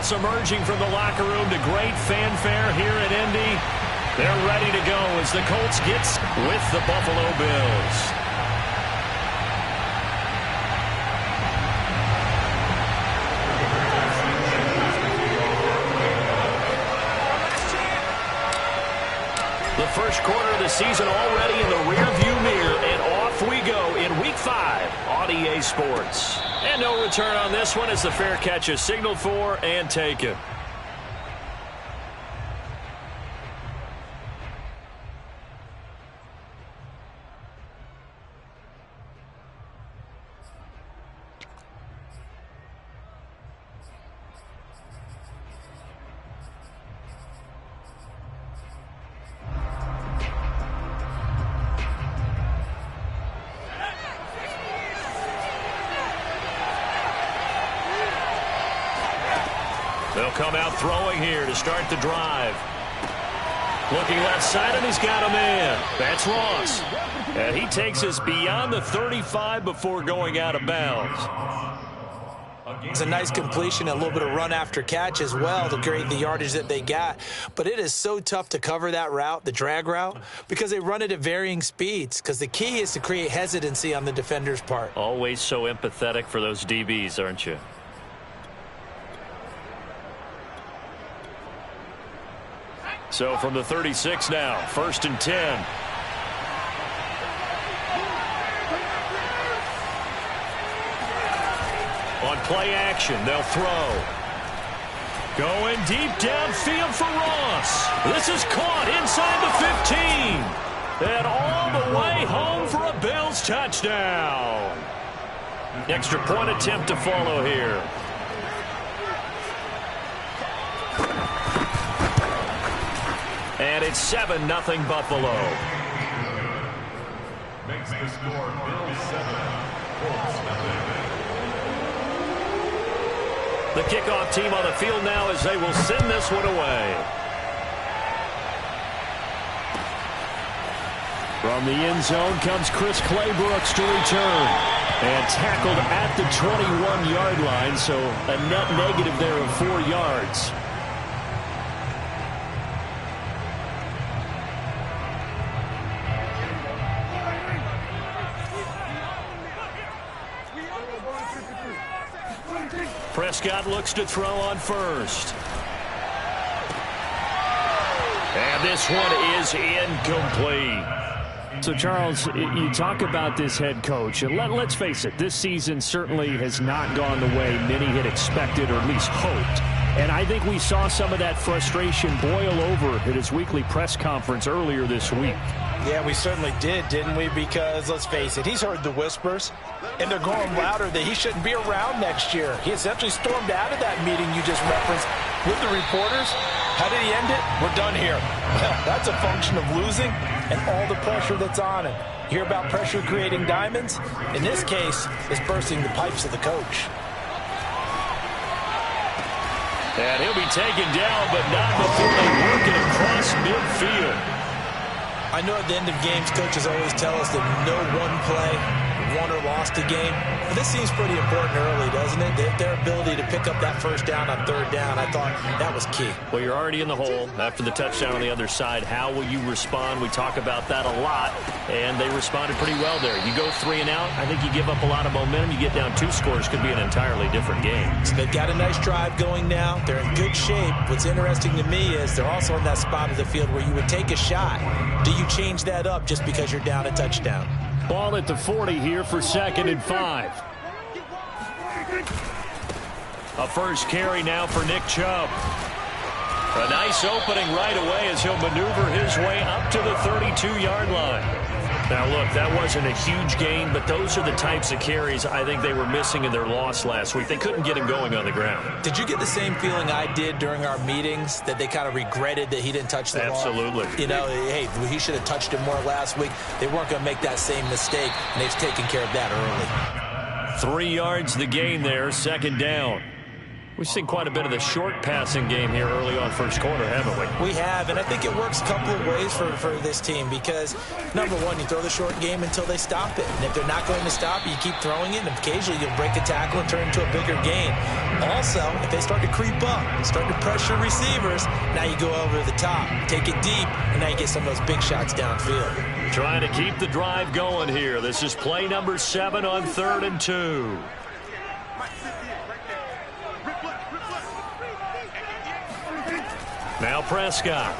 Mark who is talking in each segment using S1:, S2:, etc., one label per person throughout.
S1: shouts emerging from the locker room to great fanfare here at Indy. They're ready to go as the Colts gets with the Buffalo Bills. The first quarter of the season already in the rearview mirror, and off we go in Week 5 on EA Sports. And no return on this one as the fair catch is signaled for and taken. They'll come out throwing here to start the drive. Looking left side, and he's got a man. That's Ross. And he takes us beyond the 35 before going out of bounds.
S2: It's a nice completion, a little bit of run after catch as well to create the yardage that they got. But it is so tough to cover that route, the drag route, because they run it at varying speeds. Because the key is to create hesitancy on the defender's part.
S1: Always so empathetic for those DBs, aren't you? So from the 36 now, 1st and 10. On play action, they'll throw. Going deep downfield for Ross. This is caught inside the 15. And all the way home for a Bills touchdown. Extra point attempt to follow here. And it's 7-0 Buffalo.
S3: Makes the score Bills 7, Colts 0.
S1: The kickoff team on the field now as they will send this one away. From the end zone comes Chris Claybrooks to return. And tackled at the 21-yard line, so a net negative there of 4 yards. Prescott looks to throw on first. And this one is incomplete.
S4: So, Charles, you talk about this head coach. And let's face it, this season certainly has not gone the way many had expected or at least hoped. And I think we saw some of that frustration boil over at his weekly press conference earlier this week.
S2: Yeah, we certainly did, didn't we? Because, let's face it, he's heard the whispers, and they're going louder that he shouldn't be around next year. He essentially stormed out of that meeting you just referenced with the reporters. How did he end it? We're done here. Well, that's a function of losing and all the pressure that's on him. Hear about pressure creating diamonds? In this case, it's bursting the pipes of the coach.
S1: And he'll be taken down, but not before they work it across midfield.
S2: I know at the end of games, coaches always tell us that no one play won or lost a game. But this seems pretty important early, doesn't it? Their ability to pick up that first down on 3rd down, I thought that was key.
S1: Well, you're already in the hole after the touchdown on the other side. How will you respond? We talk about that a lot, and they responded pretty well there. You go 3 and out, I think you give up a lot of momentum. You get down 2 scores, could be an entirely different game.
S2: So they've got a nice drive going now. They're in good shape. What's interesting to me is they're also in that spot of the field where you would take a shot. Do you change that up just because you're down a touchdown?
S4: Ball at the 40 here for 2nd and 5.
S1: A first carry now for Nick Chubb. A nice opening right away as he'll maneuver his way up to the 32-yard line. Now, look, that wasn't a huge gain, but those are the types of carries I think they were missing in their loss last week. They couldn't get him going on the ground.
S2: Did you get the same feeling I did during our meetings, that they kind of regretted that he didn't touch the ball?
S1: Absolutely.
S2: You know, hey, he should have touched him more last week. They weren't going to make that same mistake, and they've taken care of that early.
S1: 3 yards the gain there, 2nd down. We've seen quite a bit of the short passing game here early on first quarter, haven't we?
S2: We have, and I think it works a couple of ways for this team because, number one, you throw the short game until they stop it. And if they're not going to stop it, you keep throwing it, and occasionally you'll break a tackle and turn it into a bigger gain. Also, if they start to creep up, start to pressure receivers, now you go over the top, take it deep, and now you get some of those big shots downfield.
S1: Trying to keep the drive going here. This is play number 7 on 3rd and 2. Now Prescott.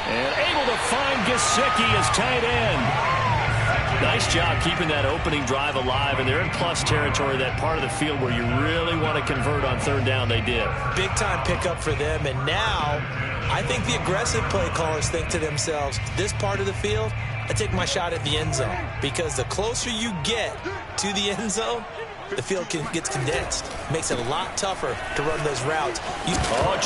S1: And able to find Gesicki as tight end. Nice job keeping that opening drive alive, and they're in plus territory, that part of the field where you really want to convert on 3rd down. They did.
S2: Big time pickup for them, and now I think the aggressive play callers think to themselves, this part of the field, I take my shot at the end zone, because the closer you get to the end zone, the field gets condensed. Makes it a lot tougher to run those routes.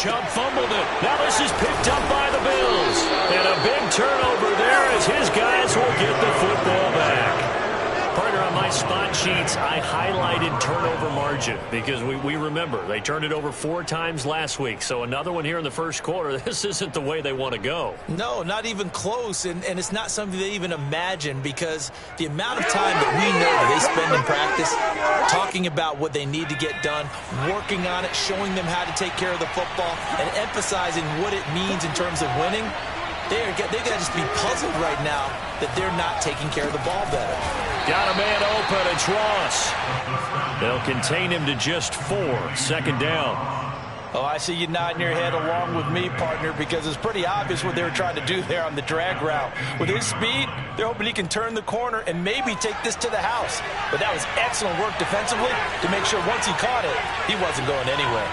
S1: Chubb fumbled it. Now this is picked up by the Bills. And a big turnover there as his guys will get the football back. Partner, on my spot sheets, I highlighted turnover margin because we remember they turned it over 4 times last week. So another one here in the first quarter. This isn't the way they want to go.
S2: No, not even close. And it's not something they even imagine because the amount of time that we know that they spend in practice talking about what they need to get done, working on it, showing them how to take care of the football, and emphasizing what it means in terms of winning. They got to just be puzzled right now that they're not taking care of the ball better.
S1: Got a man open. It's Ross. They'll contain him to just 4. 2nd down.
S2: Oh, I see you nodding your head along with me, partner, because it's pretty obvious what they were trying to do there on the drag route. With his speed, they're hoping he can turn the corner and maybe take this to the house. But that was excellent work defensively to make sure once he caught it, he wasn't going anywhere.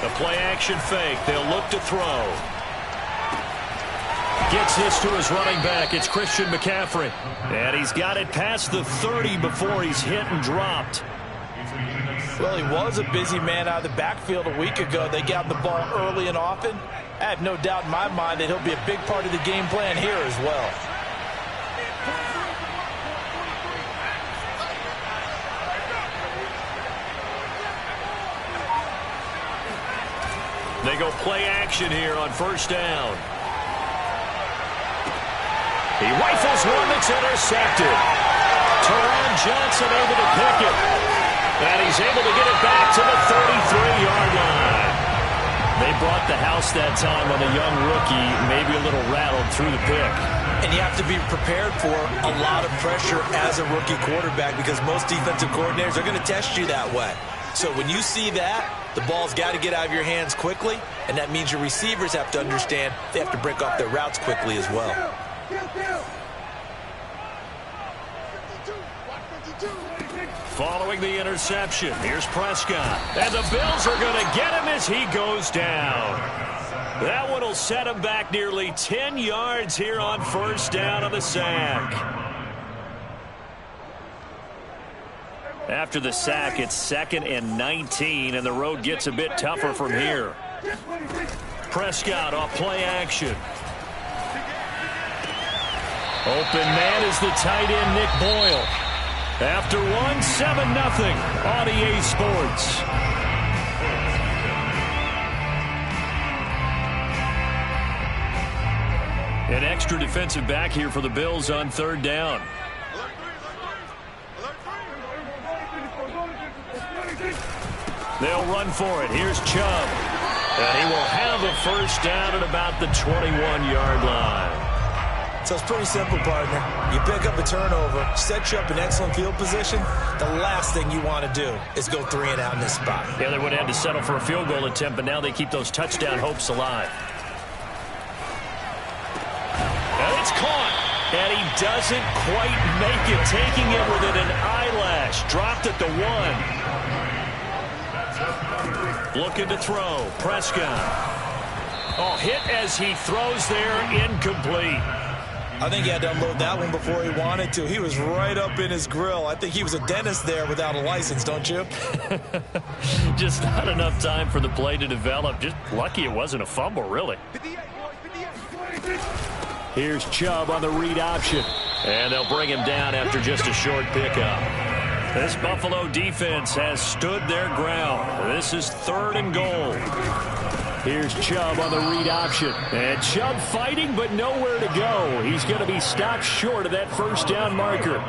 S1: The play-action fake. They'll look to throw. Gets this to his running back. It's Christian McCaffrey. And he's got it past the 30 before he's hit and dropped.
S2: Well, he was a busy man out of the backfield a week ago. They got the ball early and often. I have no doubt in my mind that he'll be a big part of the game plan here as well.
S1: They go play action here on 1st down. He rifles one that's intercepted. Teron Johnson able to pick it. And he's able to get it back to the 33-yard line. They brought the house that time on a young rookie, maybe a little rattled through the pick.
S2: And you have to be prepared for a lot of pressure as a rookie quarterback because most defensive coordinators are going to test you that way. So when you see that, the ball's got to get out of your hands quickly, and that means your receivers have to understand they have to break off their routes quickly as well.
S1: Following the interception, here's Prescott. And the Bills are going to get him as he goes down. That one will set him back nearly 10 yards here on 1st down on the sack. After the sack, it's 2nd and 19, and the road gets a bit tougher from here. Prescott off play action. Open man is the tight end, Nick Boyle. After one, 7-0 on EA Sports. An extra defensive back here for the Bills on 3rd down. They'll run for it. Here's Chubb. And he will have a 1st down at about the 21-yard line.
S2: So it's pretty simple, partner. You pick up a turnover, set you up in excellent field position. The last thing you want to do is go 3 and out in this spot.
S1: Yeah, they would have had to settle for a field goal attempt, but now they keep those touchdown hopes alive. And it's caught. And he doesn't quite make it, taking it within an eyelash. Dropped at the 1. Looking to throw. Prescott. Oh, hit as he throws there, incomplete.
S2: I think he had to unload that one before he wanted to. He was right up in his grill. I think he was a dentist there without a license, don't you?
S1: Just not enough time for the play to develop. Just lucky it wasn't a fumble, really. Here's Chubb on the read option. And they'll bring him down after just a short pickup. This Buffalo defense has stood their ground. This is 3rd and goal. Here's Chubb on the read option. And Chubb fighting, but nowhere to go. He's going to be stopped short of that first down marker.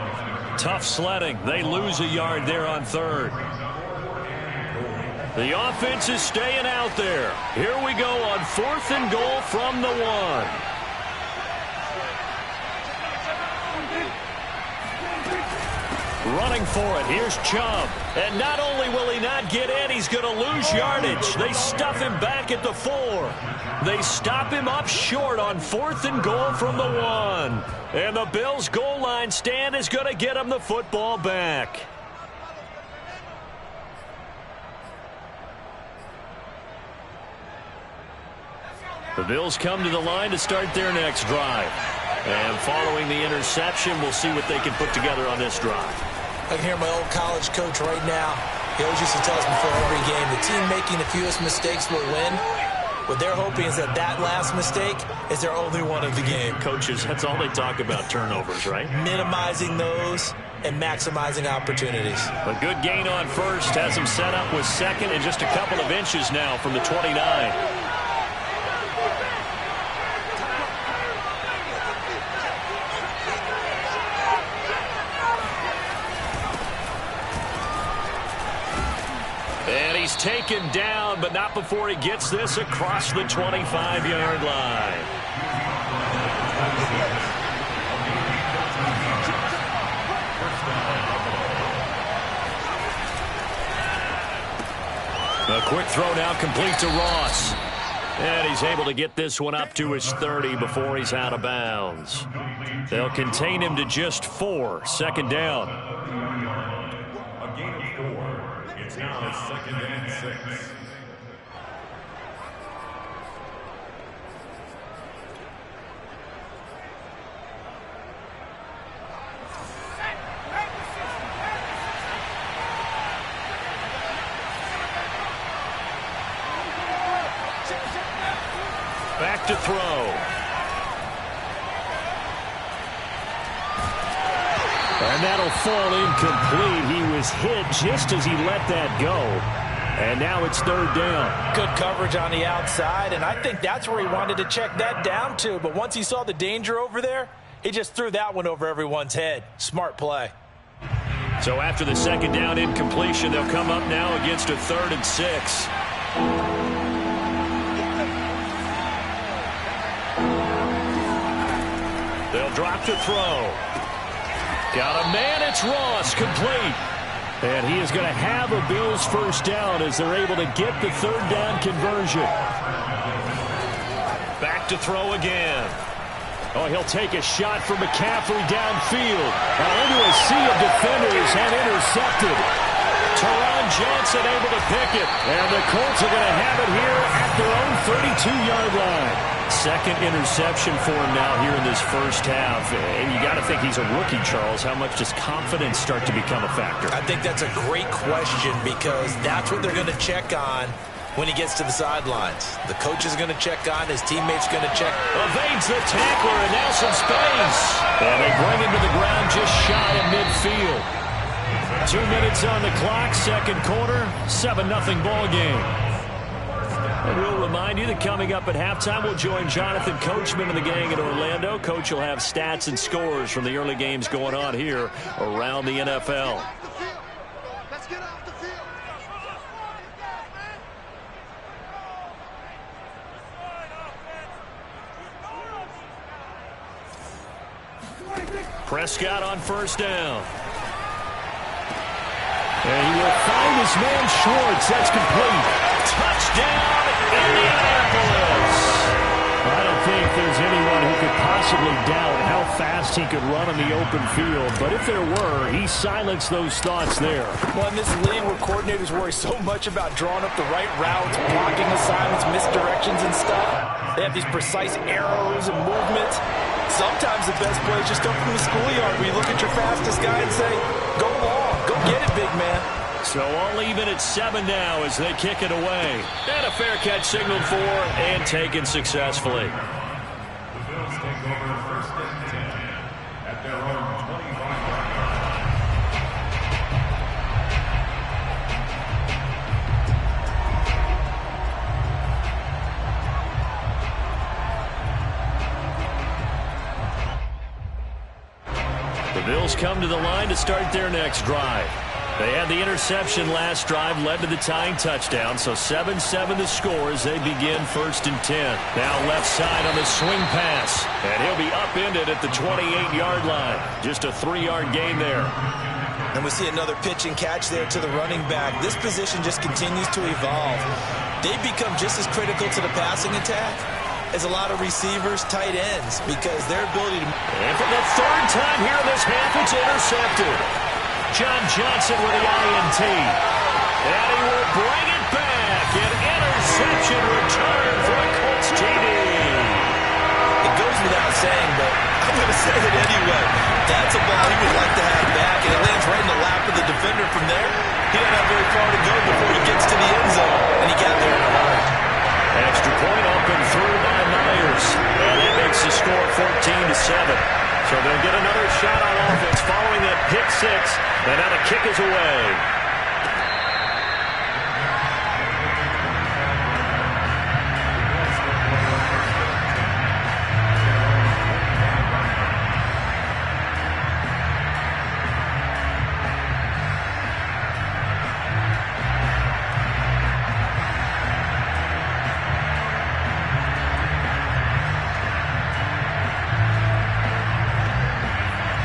S1: Tough sledding. They lose a yard there on 3rd. The offense is staying out there. Here we go on 4th and goal from the 1. Running for it. Here's Chubb. And not only will he not get in, he's going to lose yardage. They stuff him back at the 4. They stop him up short on 4th and goal from the 1. And the Bills' goal line stand is going to get him the football back. The Bills come to the line to start their next drive. And following the interception, we'll see what they can put together on this drive.
S2: I can hear my old college coach right now. He always used to tell us before every game, the team making the fewest mistakes will win. What they're hoping is that last mistake is their only one of the game.
S1: Coaches, that's all they talk about, turnovers, right?
S2: Minimizing those and maximizing opportunities.
S1: A good gain on 1st has him set up with 2nd and just a couple of inches now from the 29. And he's taken down, but not before he gets this across the 25-yard line. A quick throw now complete to Ross. And he's able to get this one up to his 30 before he's out of bounds. They'll contain him to just 4. 2nd down.
S3: A gain of 4. It's now 2nd and 6.
S1: Back to throw. And that'll fall incomplete. He was hit just as he let that go. And now it's 3rd down.
S2: Good coverage on the outside, and I think that's where he wanted to check that down to. But once he saw the danger over there, he just threw that one over everyone's head. Smart play.
S1: So after the 2nd down incompletion, they'll come up now against a 3rd and 6. They'll drop to throw. Got a man, it's Ross, complete. And he is going to have a Bills first down as they're able to get the 3rd down conversion. Back to throw again. Oh, he'll take a shot from McCaffrey downfield. Now into a sea of defenders and intercepted. Teron Johnson able to pick it. And the Colts are going to have it here at their own 32-yard line. 2nd interception for him now here in this first half. And you got to think he's a rookie, Charles. How much does confidence start to become a factor?
S2: I think that's a great question because that's what they're going to check on when he gets to the sidelines. The coach is going to check on, his teammates going to check.
S1: Evades the tackler and now some space. And they bring him to the ground just shy of midfield. 2 minutes on the clock, 2nd quarter, 7-0 ball game. And we'll remind you that coming up at halftime, we'll join Jonathan Coachman and the gang in Orlando. Coach will have stats and scores from the early games going on here around the NFL.
S5: Let's get off the field.
S1: Prescott on 1st down. And he will find his man Schwartz. That's complete. Touchdown, Indianapolis. I don't think there's anyone who could possibly doubt how fast he could run on the open field. But if there were, he silenced those thoughts there.
S2: Well, in this league where coordinators worry so much about drawing up the right routes, blocking assignments, misdirections and stuff, they have these precise arrows and movements. Sometimes the best plays just come from the schoolyard where you look at your fastest guy and say, go long, go get it, big man.
S1: So all even at 7 now as they kick it away. And a fair catch signaled for and taken successfully.
S3: The Bills take over 1st and 10 at their own
S1: Bills come to the line to start their next drive. They had the interception last drive, led to the tying touchdown, so 7-7 the score as they begin 1st and 10. Now left side on the swing pass, and he'll be upended at the 28-yard line. Just a 3-yard gain there.
S2: And we see another pitch and catch there to the running back. This position just continues to evolve. They become just as critical to the passing attack as a lot of receivers, tight ends, because their ability to...
S1: And for the 3rd time here in this half, it's intercepted. John Johnson with the INT. And he will bring it back. An interception return for a Colts TD.
S2: It goes without saying, but I'm going to say it anyway. That's a ball he would like to have back, and it lands right in the lap of the defender from there. He doesn't have very far to go before he gets to the end zone, and he got there in a hurry.
S1: Extra point up and through by Myers. And that makes the score 14-7. So they'll get another shot on offense following that pick 6. And now the kick is away.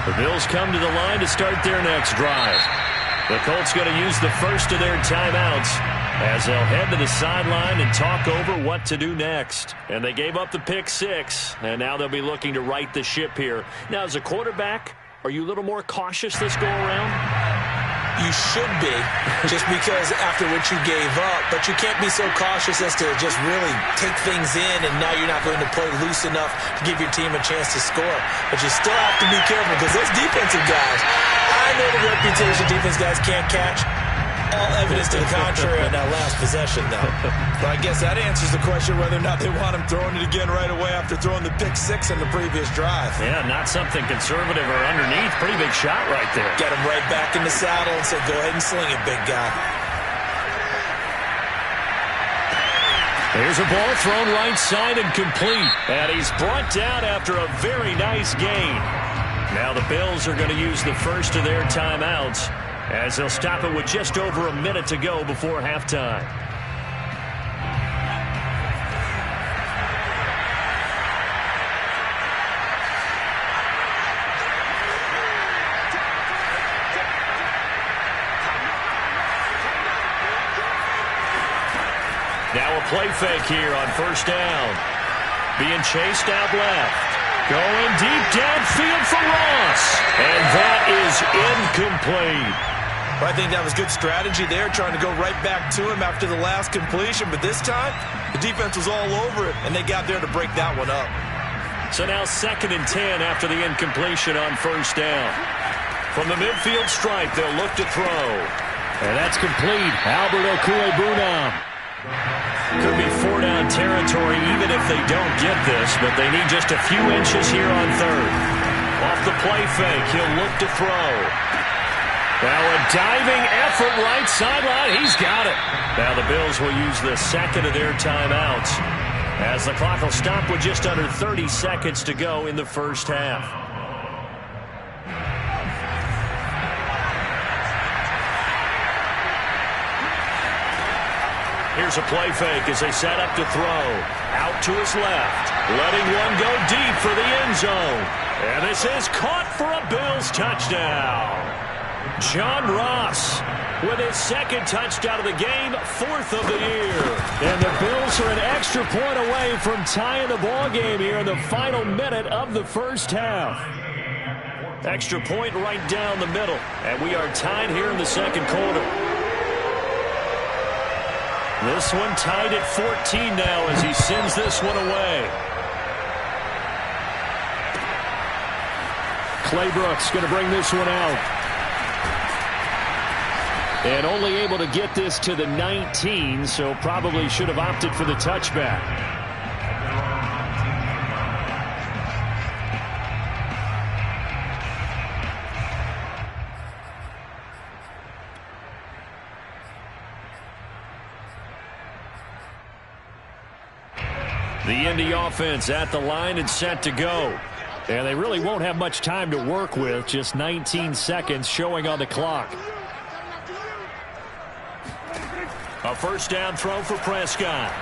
S1: The Bills come to the line to start their next drive. The Colts going to use the first of their timeouts as they'll head to the sideline and talk over what to do next. And they gave up the pick 6, and now they'll be looking to right the ship here. Now, as a quarterback, are you a little more cautious this go-around?
S2: You should be, just because after what you gave up, but you can't be so cautious as to just really take things in, and now you're not going to play loose enough to give your team a chance to score. But you still have to be careful, because those defensive guys, I know the reputation defense guys can't catch. All evidence to the contrary on that last possession, though. But I guess that answers the question whether or not they want him throwing it again right away after throwing the pick 6 in the previous drive.
S1: Yeah, not something conservative or underneath. Pretty big shot right there.
S2: Get him right back in the saddle and say, go ahead and sling it, big guy.
S1: Here's a ball thrown right side and complete. And he's brought down after a very nice gain. Now the Bills are going to use the first of their timeouts, as they'll stop it with just over a minute to go before halftime. Now a play fake here on first down. Being chased out left. Going deep downfield for Ross. And that is incomplete.
S2: I think that was good strategy there, trying to go right back to him after the last completion. But this time, the defense was all over it, and they got there to break that one up.
S1: So now 2nd and 10 after the incompletion on first down. From the midfield stripe, they'll look to throw.
S4: And that's complete. Albert Okwuegbunam.
S1: Could be 4-down territory even if they don't get this, but they need just a few inches here on 3rd. Off the play fake, he'll look to throw. Now a diving effort right sideline. He's got it. Now the Bills will use the 2nd of their timeouts, as the clock will stop with just under 30 seconds to go in the first half. Here's a play fake as they set up to throw. Out to his left. Letting one go deep for the end zone. And this is caught for a Bills touchdown. John Ross with his 2nd touchdown of the game, 4th of the year.
S4: And the Bills are an extra point away from tying the ball game here in the final minute of the first half.
S1: Extra point right down the middle. And we are tied here in the 2nd quarter. This one tied at 14 now as he sends this one away.
S4: Claybrook's going to bring this one out. And only able to get this to the 19, so probably should have opted for the touchback. The Indy offense at the line and set to go. And they really won't have much time to work with, just 19 seconds showing on the clock.
S1: A first down throw for Prescott.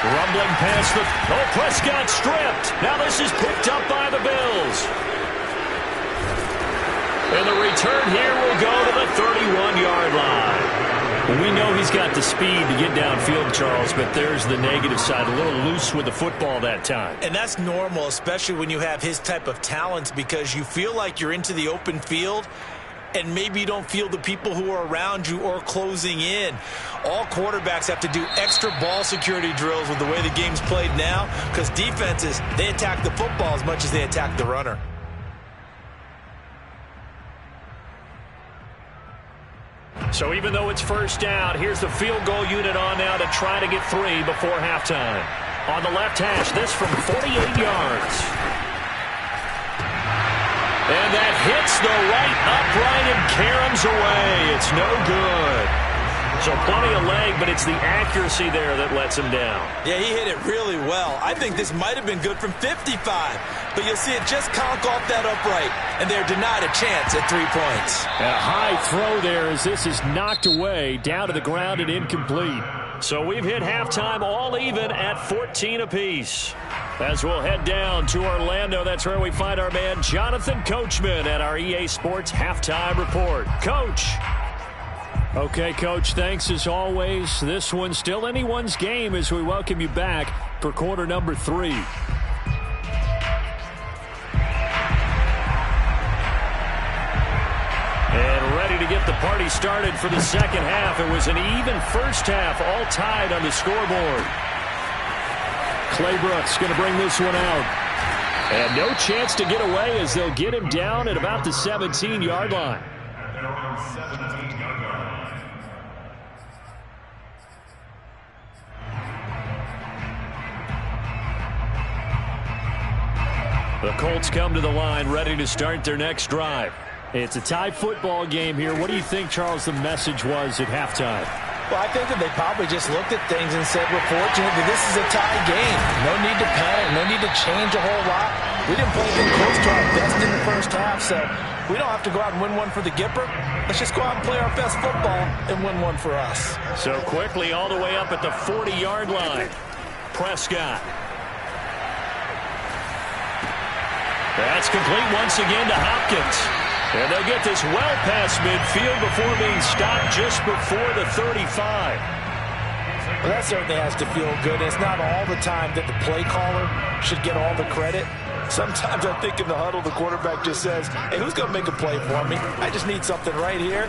S1: Rumbling past the... Oh, Prescott stripped. Now this is picked up by the Bills. And the return here will go to the 31-yard line. We know he's got the speed to get downfield, Charles, but there's the negative side. A little loose with the football that time.
S2: And that's normal, especially when you have his type of talents, because you feel like you're into the open field and maybe you don't feel the people who are around you or closing in. All quarterbacks have to do extra ball security drills with the way the game's played now, because defenses, they attack the football as much as they attack the runner.
S1: So even though it's first down, here's the field goal unit on now to try to get 3 before halftime. On the left hash, this from 48 yards. And that hits the right upright and caroms away. It's no good. So plenty of leg, but it's the accuracy there that lets him down.
S2: Yeah, he hit it really well. I think this might have been good from 55. But you'll see it just conk off that upright, and they're denied a chance at 3 points.
S4: A high throw there as this is knocked away, down to the ground and incomplete.
S1: So we've hit halftime all even at 14 apiece. As we'll head down to Orlando, that's where we find our man Jonathan Coachman at our EA Sports Halftime Report. Coach.
S4: Okay, Coach, thanks as always. This one's still anyone's game as we welcome you back for quarter number 3.
S1: And ready to get the party started for the second half. It was an even first half, all tied on the scoreboard.
S4: Claybrooks going to bring this one out.
S1: And no chance to get away as they'll get him down at about the 17-yard line. The Colts come to the line, ready to start their next drive.
S4: It's a tie football game here. What do you think, Charles, the message was at halftime?
S2: Well, I think that they probably just looked at things and said, we're fortunate that this is a tie game. No need to panic. No need to change a whole lot. We didn't play anything close to our best in the first half, so we don't have to go out and win one for the Gipper. Let's just go out and play our best football and win one for us.
S1: So quickly all the way up at the 40-yard line. Prescott. That's complete once again to Hopkins. And they'll get this well past midfield before being stopped just before the 35.
S2: Well, that certainly has to feel good. It's not all the time that the play caller should get all the credit. Sometimes I think in the huddle, the quarterback just says, hey, who's going to make a play for me? I just need something right here.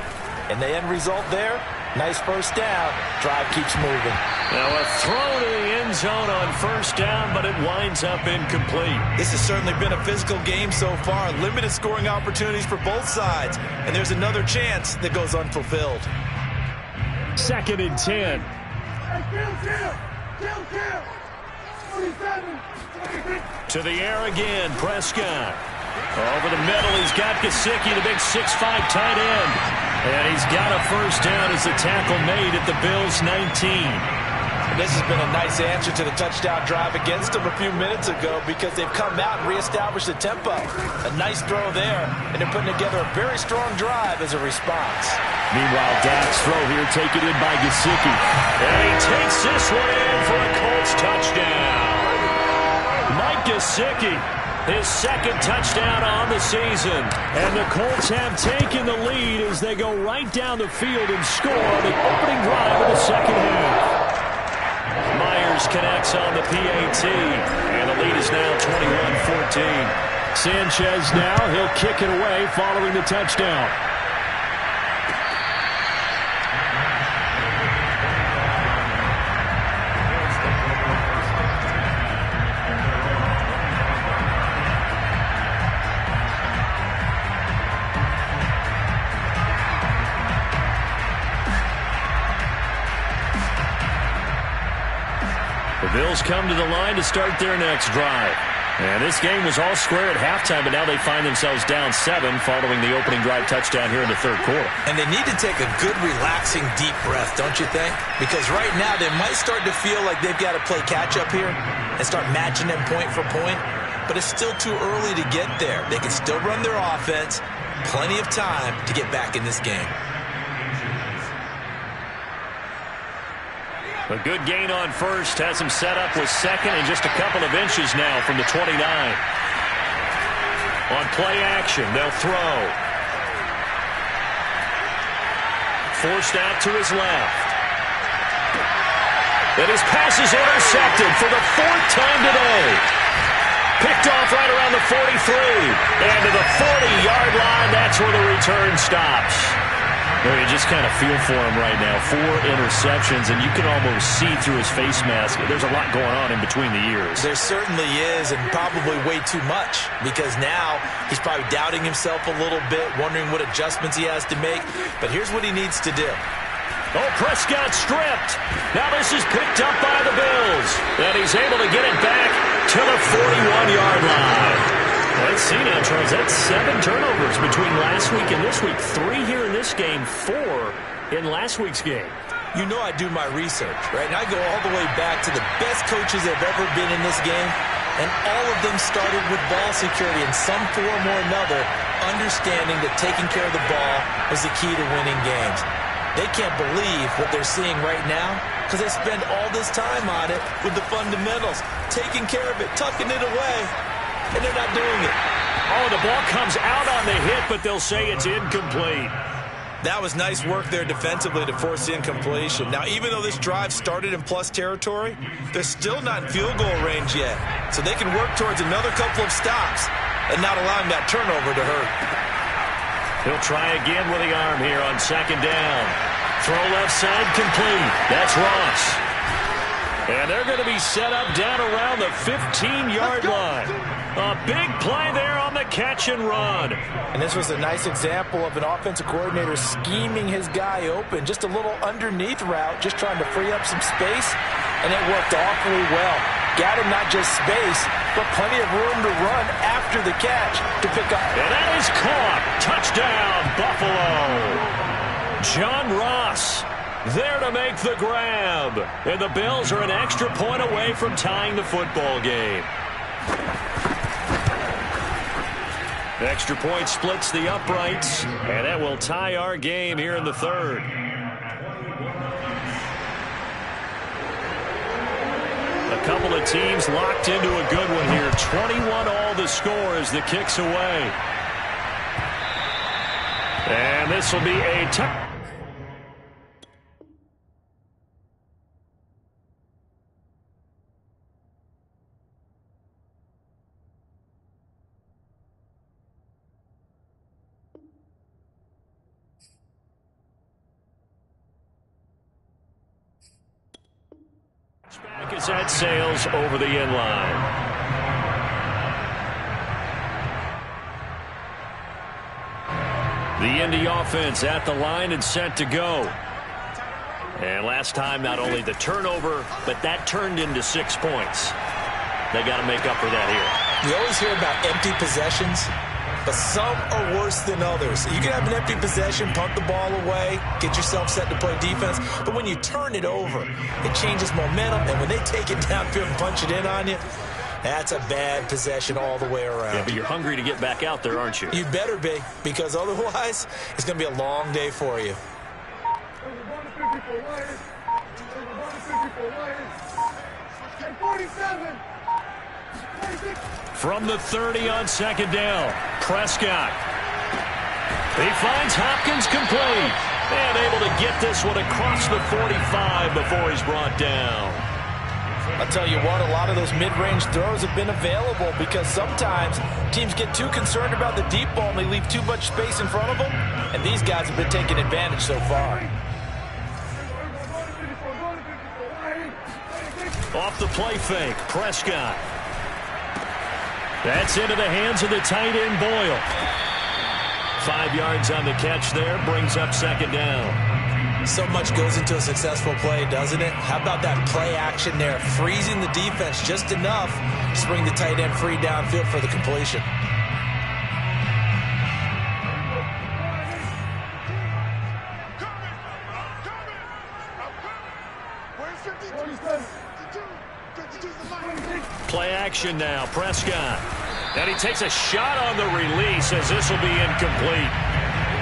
S2: And the end result there, nice first down. Drive keeps moving.
S1: Now a throw to the end zone on first down, but it winds up incomplete.
S2: This has certainly been a physical game so far. Limited scoring opportunities for both sides. And there's another chance that goes unfulfilled.
S4: 2nd and 10.
S1: To the air again, Prescott. Over the middle, he's got Gesicki, the big 6'5" tight end. And he's got a first down as the tackle made at the Bills' 19.
S2: And this has been a nice answer to the touchdown drive against them a few minutes ago, because they've come out and reestablished the tempo. A nice throw there, and they're putting together a very strong drive as a response.
S4: Meanwhile, Dak's throw here taken in by Gesicki.
S1: And he takes this one in for a Colts touchdown. Mike Gesicki, his 2nd touchdown on the season.
S4: And the Colts have taken the lead as they go right down the field and score on the opening drive of the second half.
S1: Myers connects on the PAT, and the lead is now 21-14.
S4: Sanchez now, he'll kick it away following the touchdown.
S1: The Bills come to the line to start their next drive. And this game was all square at halftime, but now they find themselves down 7 following the opening drive touchdown here in the third quarter.
S2: And they need to take a good, relaxing, deep breath, don't you think? Because right now they might start to feel like they've got to play catch-up here and start matching them point for point. But it's still too early to get there. They can still run their offense. Plenty of time to get back in this game.
S1: A good gain on first has him set up with second and just a couple of inches now from the 29. On play action, they'll throw. Forced out to his left. And his pass is intercepted for the 4th time today. Picked off right around the 43. And to the 40-yard line, that's where the return stops. Well, you just kind of feel for him right now. 4 interceptions, and you can almost see through his face mask. There's a lot going on in between the ears.
S2: There certainly is, and probably way too much, because now he's probably doubting himself a little bit, wondering what adjustments he has to make. But here's what he needs to do.
S1: Oh, Prescott stripped. Now this is picked up by the Bills. And he's able to get it back to the 41-yard line. Let's see now, Charles. That's 7 turnovers between last week and this week. 3 here in this game, 4 in last week's game.
S2: You know I do my research, right? And I go all the way back to the best coaches that have ever been in this game. And all of them started with ball security in some form or another, understanding that taking care of the ball was the key to winning games. They can't believe what they're seeing right now because they spend all this time on it with the fundamentals, taking care of it, tucking it away, and they're not doing it.
S1: Oh, the ball comes out on the hit, but they'll say it's incomplete.
S2: That was nice work there defensively to force the incompletion. Now, even though this drive started in plus territory, they're still not in field goal range yet. So they can work towards another couple of stops and not allowing that turnover to hurt.
S1: He'll try again with the arm here on 2nd down. Throw left side complete. That's Ross. And they're going to be set up down around the 15-yard line. A big play there on the catch and run.
S2: And this was a nice example of an offensive coordinator scheming his guy open. Just a little underneath route, just trying to free up some space. And it worked awfully well. Got him not just space, but plenty of room to run after the catch to pick up.
S1: And that is caught. Touchdown, Buffalo. John Ross there to make the grab. And the Bills are an extra point away from tying the football game. Extra point splits the uprights, and that will tie our game here in the 3rd. A couple of teams locked into a good one here. 21 all the score as the kick's away. And this will be a touchdown. Back as that sails over the end line. The Indy offense at the line and set to go. And last time, not only the turnover, but that turned into 6 points. They got to make up for that here.
S2: We always hear about empty possessions, but some are worse than others. You can have an empty possession, punt the ball away, get yourself set to play defense, but when you turn it over, it changes momentum, and when they take it downfield and punch it in on you, that's a bad possession all the way around.
S1: Yeah, but you're hungry to get back out there, aren't you?
S2: You better be, because otherwise, it's going to be a long day for you.
S1: From the 30 on 2nd down, Prescott. He finds Hopkins complete. And able to get this one across the 45 before he's brought down.
S2: I'll tell you what, a lot of those mid-range throws have been available because sometimes teams get too concerned about the deep ball and they leave too much space in front of them. And these guys have been taking advantage so far.
S1: Off the play fake, Prescott. That's into the hands of the tight end, Boyle. 5 yards on the catch there, brings up 2nd down.
S2: So much goes into a successful play, doesn't it? How about that play action there, freezing the defense just enough to bring the tight end free downfield for the completion.
S1: Play action now, Prescott. And he takes a shot on the release as this will be incomplete.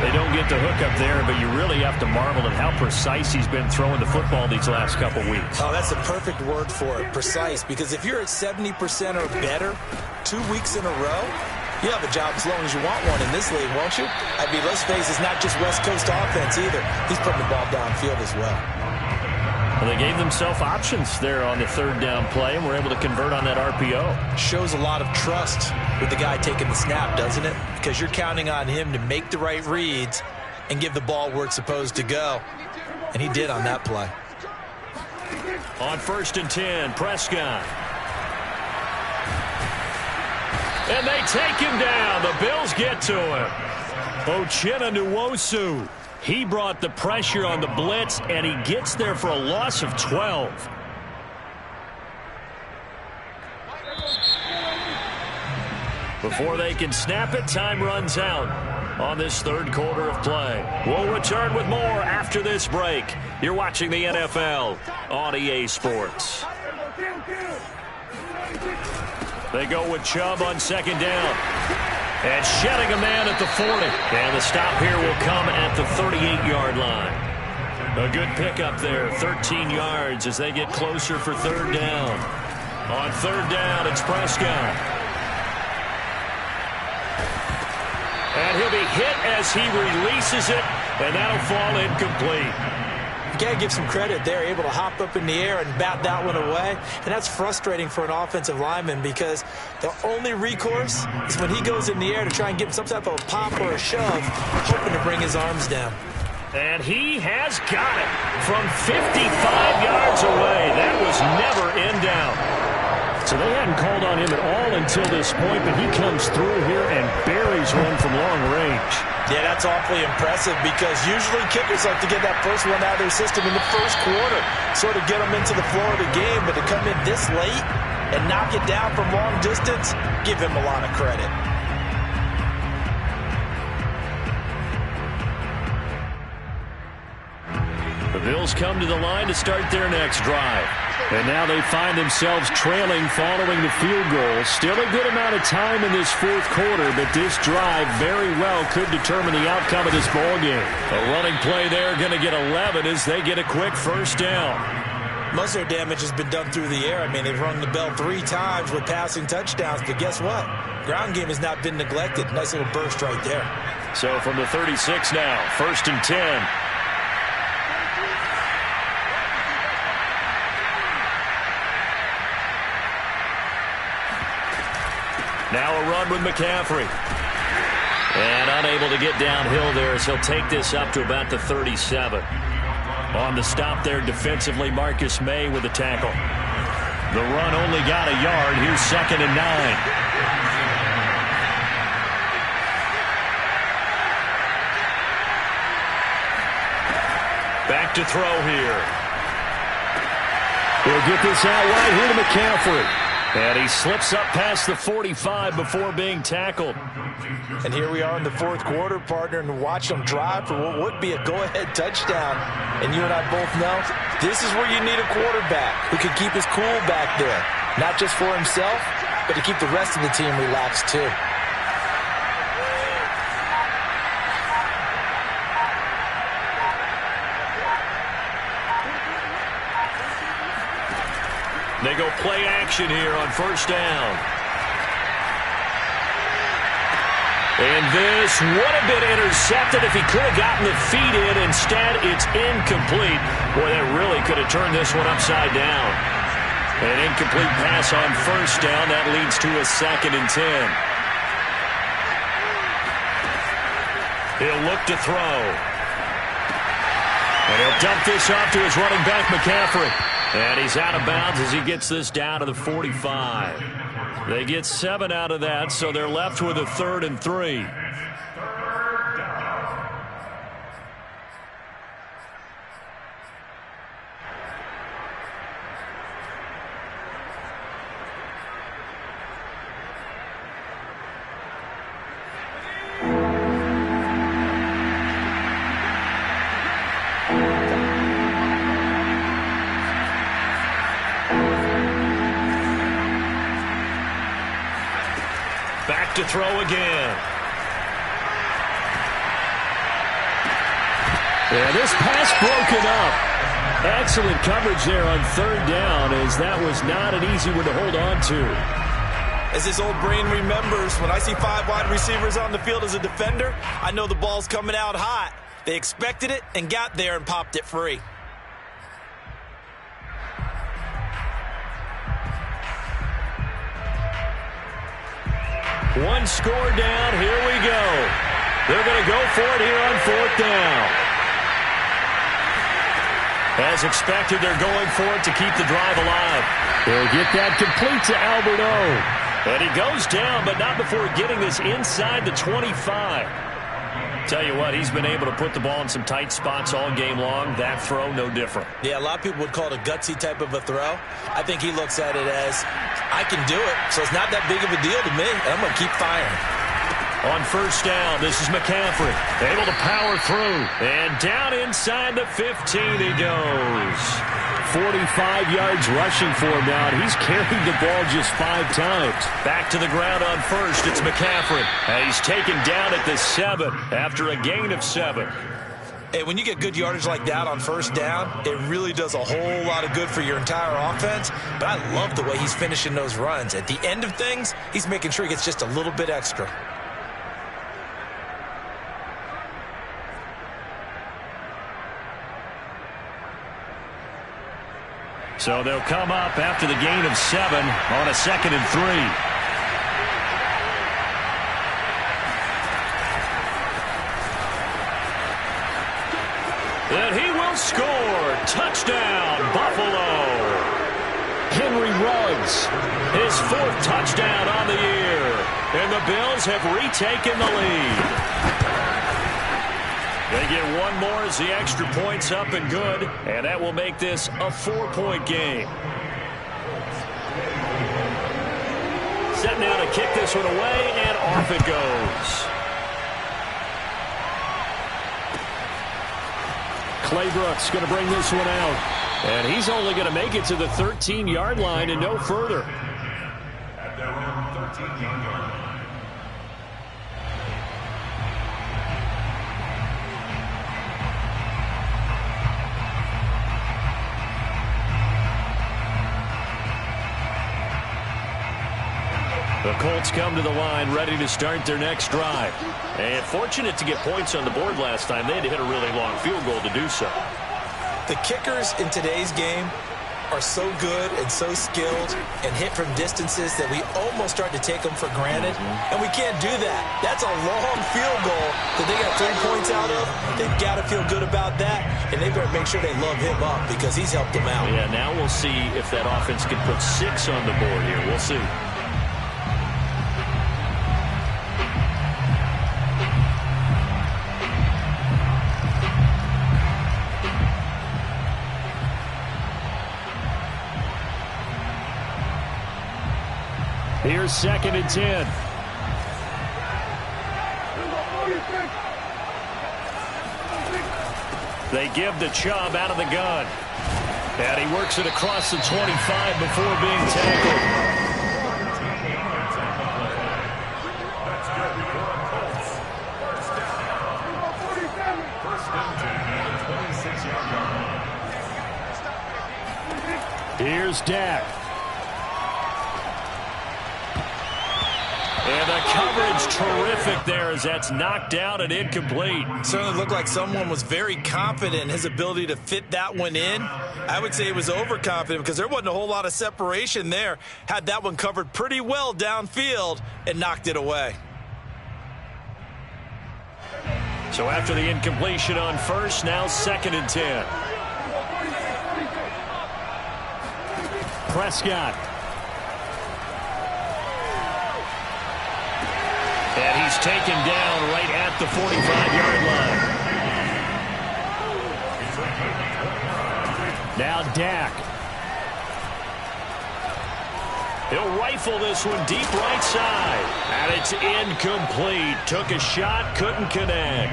S1: They don't get the hook up there, but you really have to marvel at how precise he's been throwing the football these last couple weeks.
S2: Oh, that's a perfect word for it, precise, because if you're at 70% or better 2 weeks in a row, you have a job as long as you want one in this league, won't you? I mean, let's face it, it's not just West Coast offense either. He's putting the ball downfield as well.
S1: Well, they gave themselves options there on the third down play and were able to convert on that RPO.
S2: Shows a lot of trust with the guy taking the snap, doesn't it? Because you're counting on him to make the right reads and give the ball where it's supposed to go. And he did on that play.
S1: On 1st and 10, Prescott. And they take him down. The Bills get to him. Uchenna Nwosu. He brought the pressure on the blitz, and he gets there for a loss of 12. Before they can snap it, time runs out on this third quarter of play. We'll return with more after this break. You're watching the NFL on EA Sports. They go with Chubb on 2nd down. And shedding a man at the 40. And the stop here will come at the 38-yard line. A good pickup there, 13 yards as they get closer for 3rd down. On 3rd down, it's Prescott. And he'll be hit as he releases it, and that'll fall incomplete.
S2: You got to give some credit there, able to hop up in the air and bat that one away. And that's frustrating for an offensive lineman because the only recourse is when he goes in the air to try and get some type of a pop or a shove, hoping to bring his arms down.
S1: And he has got it from 55 yards away. That was never in doubt.
S4: So they hadn't called on him at all until this point, but he comes through here and buries one from long range.
S2: Yeah, that's awfully impressive because usually kickers like to get that first one out of their system in the first quarter, sort of get them into the flow of the game, but to come in this late and knock it down from long distance, give him a lot of credit.
S1: The Bills come to the line to start their next drive.
S4: And now they find themselves trailing following the field goal. Still a good amount of time in this fourth quarter, but this drive very well could determine the outcome of this ball game.
S1: A running play there, going to get 11 as they get a quick 1st down.
S2: Most of their damage has been done through the air. I mean, they've rung the bell 3 times with passing touchdowns, but guess what? Ground game has not been neglected. Nice little burst right there.
S1: So from the 36 now, 1st and 10. Now a run with McCaffrey. And unable to get downhill there as he'll take this up to about the 37. On the stop there defensively, Marcus May with the tackle. The run only got a yard. Here's 2nd and 9. Back to throw here.
S4: He'll get this out right here to McCaffrey.
S1: And he slips up past the 45 before being tackled.
S2: And here we are in the fourth quarter, partner, and watch them drive for what would be a go-ahead touchdown. And you and I both know this is where you need a quarterback who can keep his cool back there. Not just for himself, but to keep the rest of the team relaxed too.
S1: They go play action here on 1st down. And this would have been intercepted if he could have gotten the feet in. Instead, it's incomplete. Boy, that really could have turned this one upside down. An incomplete pass on 1st down. That leads to a 2nd and 10. He'll look to throw. And he'll dump this off to his running back, McCaffrey. And he's out of bounds as he gets this down to the 45. They get 7 out of that, so they're left with a 3rd and 3. to throw again.
S4: Yeah, this pass broken up. Excellent coverage there on third down, as that was not an easy one to hold on to.
S2: As his old brain remembers, when I see 5 wide receivers on the field as a defender, I know the ball's coming out hot. They expected it and got there and popped it free.
S1: One score down. Here we go. They're going to go for it here on fourth down. As expected, they're going for it to keep the drive alive.
S4: They'll get that complete to Albert O.
S1: And he goes down, but not before getting this inside the 25. Tell you what, he's been able to put the ball in some tight spots all game long. That throw, no different.
S2: Yeah, a lot of people would call it a gutsy type of a throw. I think he looks at it as, I can do it, so it's not that big of a deal to me, and I'm going to keep firing.
S1: On first down, this is McCaffrey. Able to power through. And down inside the 15 he goes.
S4: 45 yards rushing for him now, and he's carried the ball just 5 times.
S1: Back to the ground on first, it's McCaffrey. And he's taken down at the 7 after a gain of 7.
S2: Hey, when you get good yardage like that on first down, it really does a whole lot of good for your entire offense. But I love the way he's finishing those runs. At the end of things, he's making sure he gets just a little bit extra.
S1: So they'll come up after the gain of 7 on a 2nd and 3. And he will score. Touchdown, Buffalo.
S4: Henry Ruggs,
S1: his 4th touchdown on the year. And the Bills have retaken the lead. They get one more as the extra point's up and good, and that will make this a 4-point game. Set now to kick this one away, and off it goes.
S4: Clay Brooks going to bring this one out.
S1: And he's only going to make it to the 13-yard line and no further.
S3: At their own 13-yard line.
S1: The Colts come to the line ready to start their next drive. And fortunate to get points on the board last time. They had to hit a really long field goal to do so.
S2: The kickers in today's game are so good and so skilled and hit from distances that we almost start to take them for granted. And we can't do that. That's a long field goal that they got 3 points out of. They've got to feel good about that. And they better make sure they love him up because he's helped them out.
S1: Yeah, now we'll see if that offense can put 6 on the board here. We'll see.
S4: Here's 2nd and 10.
S1: They give the Chubb out of the gun. And he works it across the 25 before being tackled.
S3: That's good for the Colts. First down 26-yard line.
S4: Here's Dak.
S1: And the coverage terrific there as that's knocked out and incomplete.
S2: Certainly looked like someone was very confident in his ability to fit that one in. I would say he was overconfident because there wasn't a whole lot of separation there. Had that one covered pretty well downfield and knocked it away.
S1: So after the incompletion on first, now 2nd and 10.
S4: Prescott.
S1: And he's taken down right at the 45-yard line.
S4: Now Dak.
S1: He'll rifle this one deep right side. And it's incomplete. Took a shot, couldn't connect.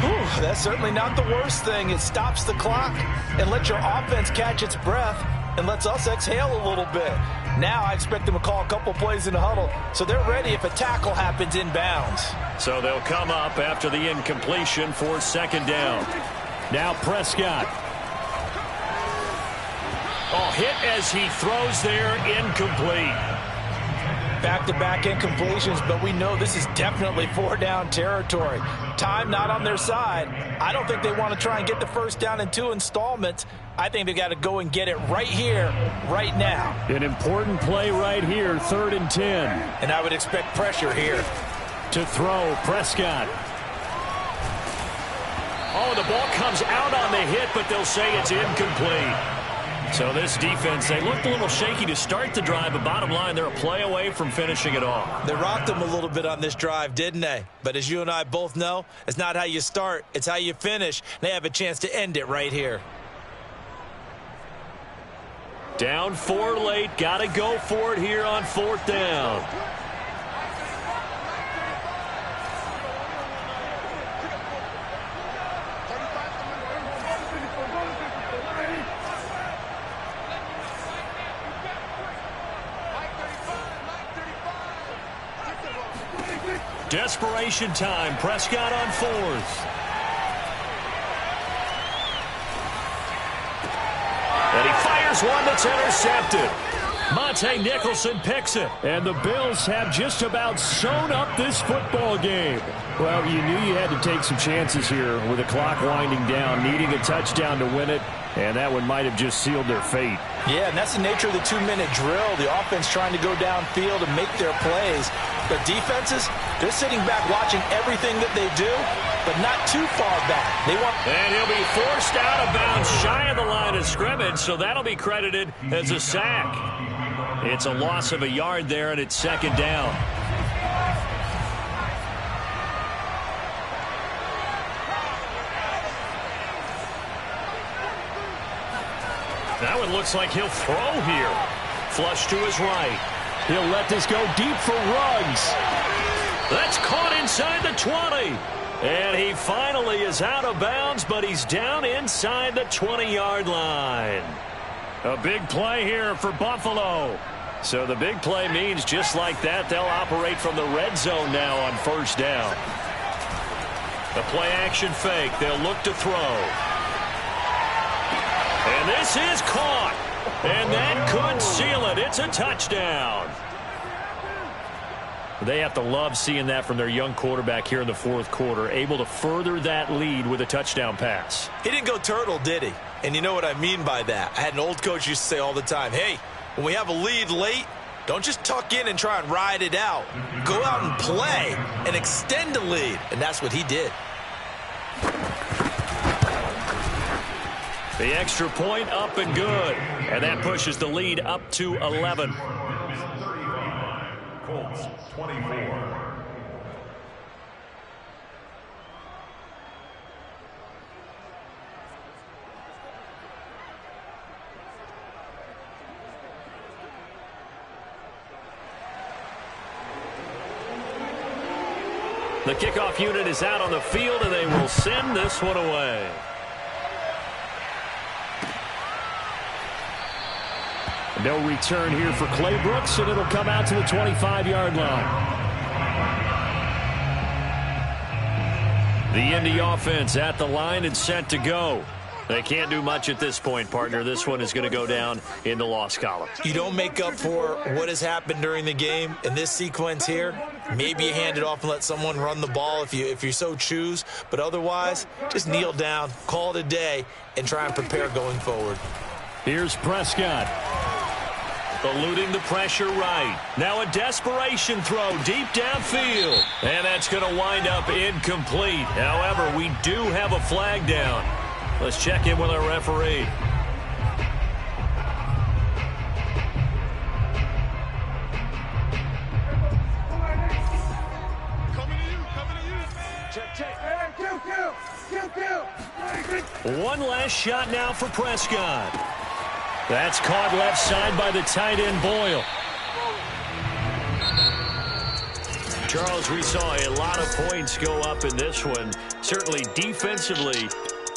S2: Whew, that's certainly not the worst thing. It stops the clock and lets your offense catch its breath and lets us exhale a little bit. Now I expect them to call a couple plays in the huddle, so they're ready if a tackle happens inbounds.
S1: So they'll come up after the incompletion for second down.
S4: Now Prescott.
S1: Oh, hit as he throws there, incomplete.
S2: Back-to-back incompletions, but we know this is definitely four-down territory. Time not on their side. I don't think they want to try and get the first down in 2 installments. I think they got to go and get it right here, right now.
S4: An important play right here, 3rd and 10.
S2: And I would expect pressure here.
S4: To throw, Prescott.
S1: Oh, the ball comes out on the hit, but they'll say it's incomplete. So this defense, they looked a little shaky to start the drive, but bottom line, they're a play away from finishing it off.
S2: They rocked them a little bit on this drive, didn't they? But as you and I both know, it's not how you start, it's how you finish. They have a chance to end it right here.
S1: Down 4 late, got to go for it here on 4th down. Desperation time. Prescott on 4th. And he fires one that's intercepted. Monte Nicholson picks it.
S4: And the Bills have just about sewn up this football game. Well, you knew you had to take some chances here with the clock winding down, needing a touchdown to win it, and that one might have just sealed their fate.
S2: Yeah, and that's the nature of the 2-minute drill. The offense trying to go downfield and make their plays. But defenses, they're sitting back watching everything that they do, but not too far back.
S1: And he'll be forced out of bounds shy of the line of scrimmage, so that'll be credited as a sack. It's a loss of a yard there, and it's 2nd down. That one looks like he'll throw here. Flush to his right.
S4: He'll let this go deep for Ruggs.
S1: That's caught inside the 20. And he finally is out of bounds, but he's down inside the 20-yard line. A big play here for Buffalo. So the big play means just like that, they'll operate from the red zone now on 1st down. The play action fake. They'll look to throw. And this is caught. And that could seal it. It's a touchdown. They have to love seeing that from their young quarterback here in the 4th quarter, able to further that lead with a touchdown pass.
S2: He didn't go turtle, did he? And you know what I mean by that. I had an old coach used to say all the time, hey, when we have a lead late, don't just tuck in and try and ride it out. Go out and play and extend the lead. And that's what he did.
S1: The extra point up and good. And that pushes the lead up to 11.
S3: Colts 24.
S1: The kickoff unit is out on the field, and they will send this one away.
S4: No return here for Clay Brooks, and it'll come out to the 25-yard line.
S1: The Indy offense at the line and set to go. They can't do much at this point, partner. This one is going to go down in the loss column.
S2: You don't make up for what has happened during the game in this sequence here. Maybe you hand it off and let someone run the ball if you so choose. But otherwise, just kneel down, call it a day, and try and prepare going forward.
S4: Here's Prescott.
S1: Eluding the pressure right. Now a desperation throw deep downfield. And that's going to wind up incomplete. However, we do have a flag down. Let's check in with our referee. One last shot now for Prescott. That's caught left side by the tight end Boyle. Charles, we saw a lot of points go up in this one. Certainly defensively,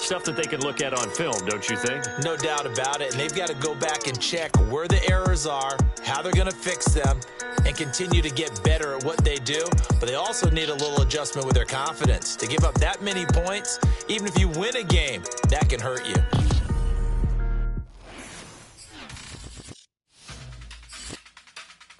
S1: stuff that they can look at on film, don't you think?
S2: No doubt about it, and they've got to go back and check where the errors are, how they're going to fix them, and continue to get better at what they do. But they also need a little adjustment with their confidence. To give up that many points, even if you win a game, that can hurt you.